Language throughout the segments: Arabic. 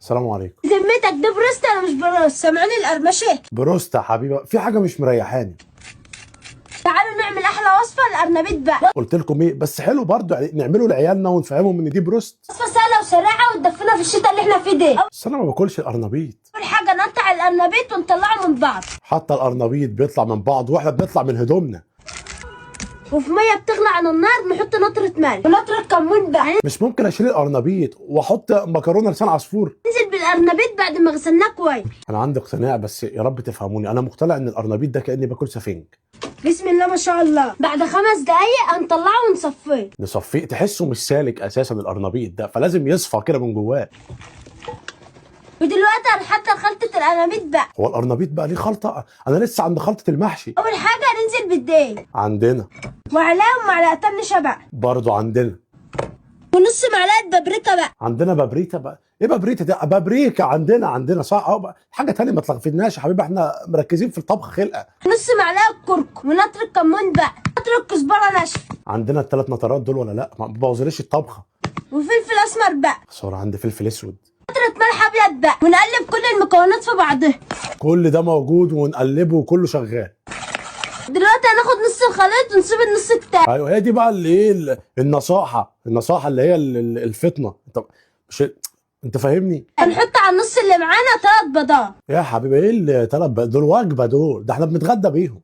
السلام عليكم. ذمتك ده بروست ولا مش بروست؟ سامعوني القرمشه. بروست يا حبيبه، في حاجه مش مريحاني. تعالوا نعمل احلى وصفه للارنبيط بقى. قلت لكم ايه؟ بس حلو برضو يعني نعمله لعيالنا ونفهمهم ان دي بروست. وصفه سهله وسريعه وتدفنا في الشتاء اللي احنا فيه ده. بس انا ما باكلش القرنبيط. اول حاجه نقطع القرنبيط ونطلعه من بعض. حتى القرنبيط بيطلع من بعض واحنا بنطلع من هدومنا. وفي ميه بتغلي على النار نحط نطره ملح ونطره كمون بقى. مش ممكن اشيل القرنبيط واحط مكرونه لسان عصفور؟ ننزل بالقرنبيط بعد ما غسلناه كويس. انا عندي اقتناع، بس يا رب تفهموني، انا مقتنع ان القرنبيط ده كاني باكل سفنج. بسم الله ما شاء الله. بعد 5 دقايق هنطلعه ونصفيه. نصفيه، تحسه مش سالك اساسا القرنبيط ده، فلازم يصفى كده من جواه. ودلوقتي هنحضر خلطه القرنبيط بقى. هو القرنبيط بقى ليه خلطه؟ انا لسه عند خلطه المحشي. اول حاجه هننزل بالدقيق عندنا. وعليهم معلقتين نشا بقى. برضو عندنا. ونص معلقه بابريكا بقى. عندنا بابريكا بقى. ايه بابريكا ده؟ بابريكا عندنا صح اهو. حاجه تانية ما تلخفناش يا حبيبي، احنا مركزين في الطبخ خلقه. نص معلقه كركم ونطره كمون بقى. نطره كزبره ناشفه. عندنا ال3 نطرات دول ولا لا؟ ما بوظليش الطبخه. وفلفل اسمر بقى. خساره، عندي فلفل اسود. نطره ملح ابيض بقى. ونقلب كل المكونات في بعضها. كل ده موجود ونقلبه وكله شغال. دلوقتي هناخد نص الخليط ونسيب النص التاني. ايوه، هي دي بقى اللي ايه، النصاحه اللي هي الفطنه. مش انت فاهمني؟ هنحط على النص اللي معانا 3 بيضات. يا حبيبي ايه دول وجبه دول، ده احنا بنتغدى بيهم.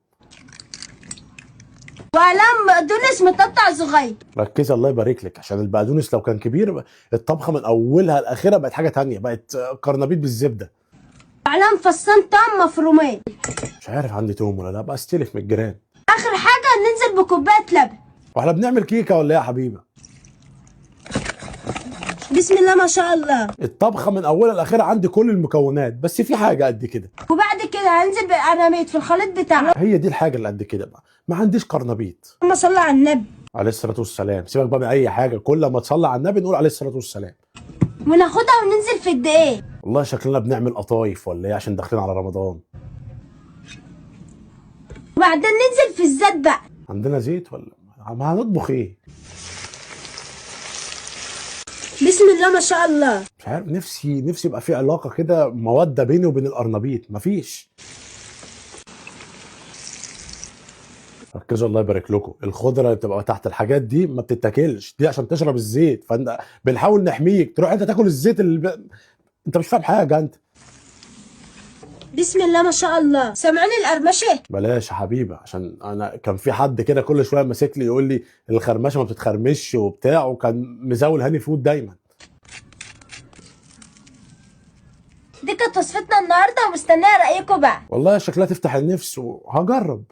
وقلم بقدونس متقطع صغير. ركزي الله يبارك لك، عشان البقدونس لو كان كبير الطبخه من اولها لاخرها بقت حاجه تانية، بقت قرنبيط بالزبده. وقلم فصين توم مفرومين. مش عارف عندي توم ولا لا، بقى استلف من الجيران. اخر حاجه هننزل بكوبايه لبن. واحنا بنعمل كيكه ولا ايه يا حبيبه؟ بسم الله ما شاء الله. الطبخه من اولها لاخرها عندي كل المكونات، بس في حاجه قد كده. وبعد كده هننزل بالقرنبيط في الخليط بتاعنا. هي دي الحاجه اللي قد كده بقى، ما عنديش قرنبيط. اللهم صل على النبي. عليه الصلاه والسلام. سيبك بقى من اي حاجه، كل ما تصلي على النبي نقول عليه الصلاه والسلام. وناخدها وننزل في الدقيق. والله شكلنا بنعمل قطايف ولا ايه، عشان داخلين على رمضان. وبعدين ننزل في الزيت بقى. عندنا زيت ولا ما هنطبخ ايه؟ بسم الله ما شاء الله. مش عارف، نفسي يبقى في علاقه كده، موده بيني وبين القرنبيط، مفيش. ركزوا الله يبارك لكم، الخضره اللي بتبقى تحت الحاجات دي ما بتتاكلش، دي عشان تشرب الزيت، بنحاول نحميك، تروح انت تاكل الزيت انت مش فاهم حاجه انت. بسم الله ما شاء الله. سامعوني القرمشه؟ بلاش يا حبيبه، عشان انا كان في حد كده كل شويه ماسك لي يقول لي الخرمشه ما بتتخرمش وبتاع، وكان مزاول هاني فود دايما. دي كانت وصفتنا النهارده ومستنيه رايكم بقى. والله شكلها تفتح النفس وهجرب.